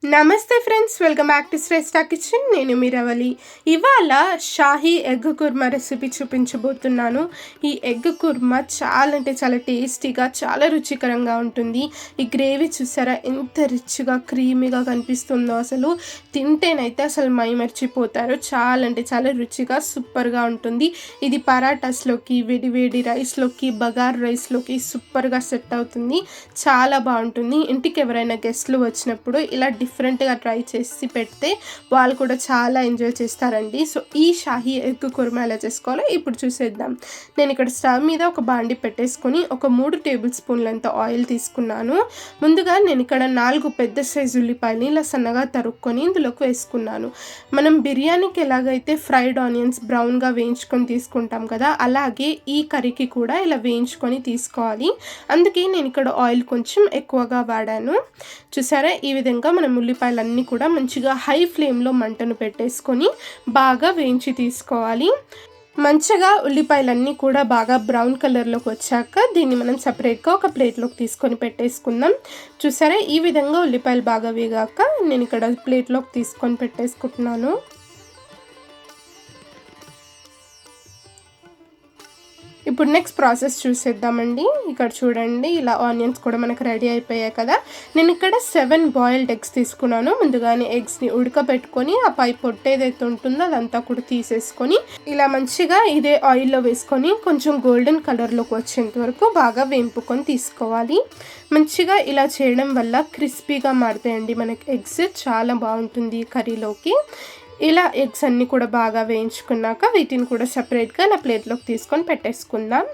నమస్తే friends, welcome back to Shreshtha kitchen. నేను మీరవలి. ఇవాళ షాహీ ఎగ్ కుర్మా రెసిపీ చూపించబోతున్నాను. ఈ ఎగ్ కుర్మా చాలా అంటే చాలా టేస్టీగా, చాలా రుచికరంగా ఉంటుంది. ఈ గ్రేవీ చూసారా ఎంత రిచ్గా క్రీమీగా కనిపిస్తుందో, అసలు తింటేనైతే అసలు మైమర్చిపోతారు. చాలా అంటే చాలా రుచిగా సూపర్గా ఉంటుంది. ఇది పరాటాస్లోకి, వేడి వేడి రైస్లోకి, బగార్ రైస్లోకి సూపర్గా సెట్ అవుతుంది. చాలా బాగుంటుంది. ఇంటికి ఎవరైనా గెస్ట్లు వచ్చినప్పుడు ఇలా డిఫరెంట్గా ట్రై చేసి పెడితే వాళ్ళు కూడా చాలా ఎంజాయ్ చేస్తారండి. సో ఈ షాహీ ఎగ్ కుర్మా ఎలా చేసుకోవాలో ఇప్పుడు చూసేద్దాం. నేను ఇక్కడ స్టవ్ మీద ఒక బాండి పెట్టేసుకొని ఒక 3 టేబుల్ స్పూన్లంత ఆయిల్ తీసుకున్నాను. ముందుగా నేను ఇక్కడ 4 పెద్ద సైజు ఉల్లిపాయలని ఇలా సన్నగా తరుక్కొని ఇందులోకి వేసుకున్నాను. మనం బిర్యానీకి ఎలాగైతే ఫ్రైడ్ ఆనియన్స్ బ్రౌన్గా వేయించుకొని తీసుకుంటాం కదా, అలాగే ఈ కర్రీకి కూడా ఇలా వేయించుకొని తీసుకోవాలి. అందుకే నేను ఇక్కడ ఆయిల్ కొంచెం ఎక్కువగా వాడాను. చూసారా, ఈ విధంగా మనం ఉల్లిపాయలన్నీ కూడా మంచిగా హై ఫ్లేమ్లో మంటను పెట్టేసుకొని బాగా వేయించి తీసుకోవాలి. మంచిగా ఉల్లిపాయలన్నీ కూడా బాగా బ్రౌన్ కలర్లోకి వచ్చాక దీన్ని మనం సపరేట్గా ఒక ప్లేట్లోకి తీసుకొని పెట్టేసుకుందాం. చూసారా, ఈ విధంగా ఉల్లిపాయలు బాగా వేగాక నేను ఇక్కడ ప్లేట్లోకి తీసుకొని పెట్టేసుకుంటున్నాను. ఇప్పుడు నెక్స్ట్ ప్రాసెస్ చూసేద్దామండి. ఇక్కడ చూడండి, ఇలా ఆనియన్స్ కూడా మనకు రెడీ అయిపోయాయి కదా. నేను ఇక్కడ 7 బాయిల్డ్ ఎగ్స్ తీసుకున్నాను. ముందుగానే ఎగ్స్ని ఉడకబెట్టుకొని ఆ పై పొట్టు ఏదైతే ఉంటుందో అదంతా కూడా తీసేసుకొని ఇలా మంచిగా ఇదే ఆయిల్లో వేసుకొని కొంచెం గోల్డెన్ కలర్లోకి వచ్చేంత వరకు బాగా వేంపుకొని తీసుకోవాలి. మంచిగా ఇలా చేయడం వల్ల క్రిస్పీగా మారుతాయండి మనకి ఎగ్స్. చాలా బాగుంటుంది కర్రీలోకి. ఇలా ఎగ్స్ అన్నీ కూడా బాగా వేయించుకున్నాక వీటిని కూడా సపరేట్గా నా ప్లేట్లోకి తీసుకొని పెట్టేసుకుందాం.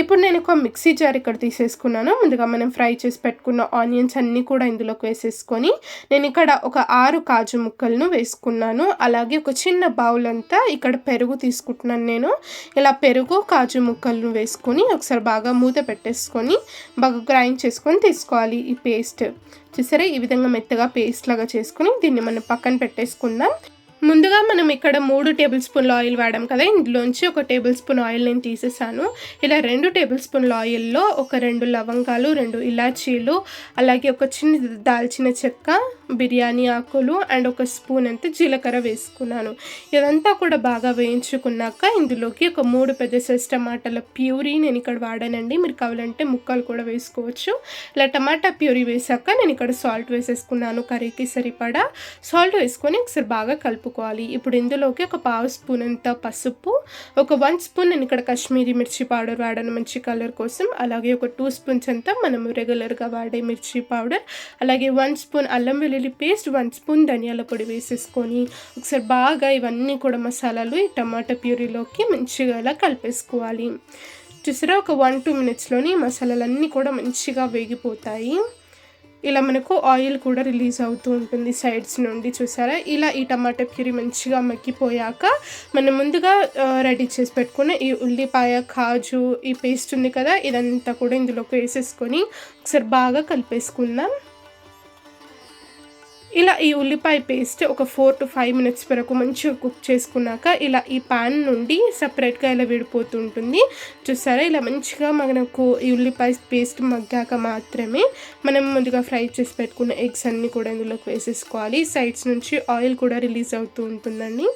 ఇప్పుడు నేను ఒక మిక్సీ జార్ ఇక్కడ తీసేసుకున్నాను. ముందుగా మనం ఫ్రై చేసి పెట్టుకున్న ఆనియన్స్ అన్నీ కూడా ఇందులోకి వేసేసుకొని నేను ఇక్కడ ఒక 6 కాజు ముక్కలను వేసుకున్నాను. అలాగే ఒక చిన్న బౌల్ అంతా ఇక్కడ పెరుగు తీసుకుంటున్నాను నేను. ఇలా పెరుగు కాజు ముక్కలను వేసుకొని ఒకసారి బాగా మూత పెట్టేసుకొని బాగా గ్రైండ్ చేసుకొని తీసుకోవాలి. ఈ పేస్ట్ చూసారా, ఈ విధంగా మెత్తగా పేస్ట్ లాగా చేసుకొని దీన్ని మనం పక్కన పెట్టేసుకుందాం. ముందుగా మనం ఇక్కడ 3 టేబుల్ స్పూన్ల ఆయిల్ వాడాం కదా, ఇందులోంచి 1 టేబుల్ స్పూన్ ఆయిల్ నేను తీసేసాను. ఇలా 2 టేబుల్ స్పూన్ల ఆయిల్లో ఒక 2 లవంగాలు, 2 ఇలాచీలు, అలాగే ఒక చిన్న దాల్చిన చెక్క, బిర్యానీ ఆకులు అండ్ 1 స్పూన్ అంత జీలకర్ర వేసుకున్నాను. ఇదంతా కూడా బాగా వేయించుకున్నాక ఇందులోకి ఒక 3 పెద్ద సైజ్ టమాటాల ప్యూరీ నేను ఇక్కడ వాడానండి. మీరు కావాలంటే ముక్కలు కూడా వేసుకోవచ్చు. ఇలా టమాటా ప్యూరీ వేసాక నేను ఇక్కడ సాల్ట్ వేసేసుకున్నాను. కర్రీకి సరిపడా సాల్ట్ వేసుకొని ఒకసారి బాగా కలుపుకోవాలి. ఇప్పుడు ఇందులోకి ఒక 1/2 స్పూన్ అంత పసుపు, ఒక 1 స్పూన్ నేను ఇక్కడ కాశ్మీరీ మిర్చి పౌడర్ వాడాను మంచి కలర్ కోసం, అలాగే ఒక 2 స్పూన్స్ అంతా మనము రెగ్యులర్గా వాడే మిర్చి పౌడర్, అలాగే 1 స్పూన్ అల్లం వెల్లుల్లి పేస్ట్, 1 స్పూన్ ధనియాల పొడి వేసేసుకొని ఒకసారి బాగా ఇవన్నీ కూడా మసాలాలు ఈ టమాటా ప్యూరీలోకి మంచిగా ఇలా కలిపేసుకోవాలి. చూసారా, ఒక 1-2 మినిట్స్లోని మసాలాలన్నీ కూడా మంచిగా వేగిపోతాయి. ఇలా మనకు ఆయిల్ కూడా రిలీజ్ అవుతూ ఉంటుంది సైడ్స్ నుండి. చూసారా, ఇలా ఈ టమాటా ప్యూరీ మంచిగా మగ్గిపోయాక మనం ముందుగా రెడీ చేసి పెట్టుకున్న ఈ ఉల్లిపాయ, కాజు, ఈ పేస్ట్ ఉంది కదా, ఇదంతా కూడా ఇందులోకి వేసేసుకొని ఒకసారి బాగా కలిపేసుకుందాం. ఇలా ఈ ఉల్లిపాయ పేస్ట్ ఒక 4-5 మినిట్స్ వరకు మంచిగా కుక్ చేసుకున్నాక ఇలా ఈ పాన్ నుండి సపరేట్గా ఇలా విడిపోతూ ఉంటుంది. చూసారా, ఇలా మంచిగా మనకు ఈ ఉల్లిపాయ పేస్ట్ మగ్గాక మాత్రమే మనం ముందుగా ఫ్రై చేసి పెట్టుకున్న ఎగ్స్ అన్నీ కూడా ఇందులోకి వేసేసుకోవాలి. సైడ్స్ నుంచి ఆయిల్ కూడా రిలీజ్ అవుతూ ఉంటుందండి.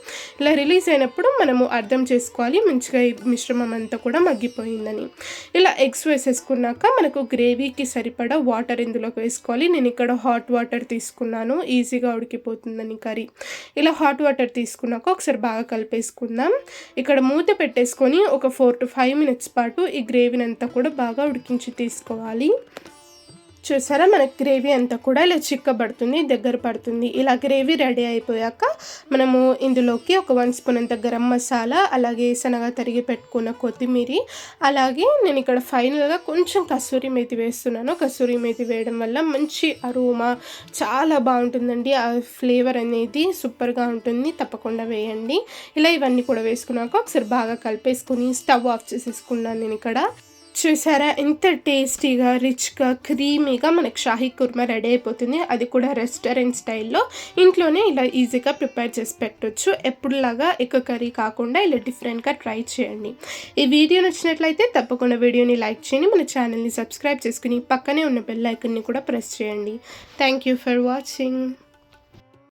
ఇలా రిలీజ్ అయినప్పుడు మనము అర్థం చేసుకోవాలి మంచిగా ఈ మిశ్రమం అంతా కూడా మగ్గిపోయిందని. ఇలా ఎగ్స్ వేసేసుకున్నాక మనకు గ్రేవీకి సరిపడా వాటర్ ఇందులోకి వేసుకోవాలి. నేను ఇక్కడ హాట్ వాటర్ తీసుకున్నాను, ఈజీగా ఉడికిపోతుందని కర్రీ. ఇలా హాట్ వాటర్ తీసుకున్నాక ఒకసారి బాగా కలిపేసుకుందాం. ఇక్కడ మూత పెట్టేసుకొని ఒక 4-5 మినిట్స్ పాటు ఈ గ్రేవీని అంతా కూడా బాగా ఉడికించి తీసుకోవాలి. చూసారా, మనకి గ్రేవీ అంతా కూడా ఇలా చిక్కబడుతుంది, దగ్గర పడుతుంది. ఇలా గ్రేవీ రెడీ అయిపోయాక మనము ఇందులోకి ఒక 1 స్పూన్ అంత గరం మసాలా, అలాగే సన్నగా తరిగి పెట్టుకున్న కొత్తిమీర, అలాగే నేను ఇక్కడ ఫైనల్గా కొంచెం కసూరి మేతి వేస్తున్నాను. కసూరి మేతి వేయడం వల్ల మంచి అరోమా చాలా బాగుంటుందండి. ఆ ఫ్లేవర్ అనేది సూపర్గా ఉంటుంది, తప్పకుండా వేయండి. ఇలా ఇవన్నీ కూడా వేసుకున్నాక ఒకసారి బాగా కలిపేసుకుని స్టవ్ ఆఫ్ చేసేసుకున్నాను నేను ఇక్కడ. చూసారా ఎంత టేస్టీగా, రిచ్‌గా, క్రీమీగా మనకి షాహీ కుర్మా రెడీ అయిపోతుంది. అది కూడా రెస్టారెంట్ స్టైల్‌లో. ఇంట్లోనే ఇలా ఈజీగా ప్రిపేర్ చేసి పెట్టొచ్చు. ఎప్పుడులాగా ఎగ్ కర్రీ కాకుండా ఇలా డిఫరెంట్‌గా ట్రై చేయండి. ఈ వీడియో నచ్చినట్లయితే తప్పకుండా వీడియోని లైక్ చేయండి. మన ఛానల్‌ని సబ్స్క్రైబ్ చేసుకొని పక్కనే ఉన్న బెల్ ఐకాన్‌ని కూడా ప్రెస్ చేయండి. Thank you for watching.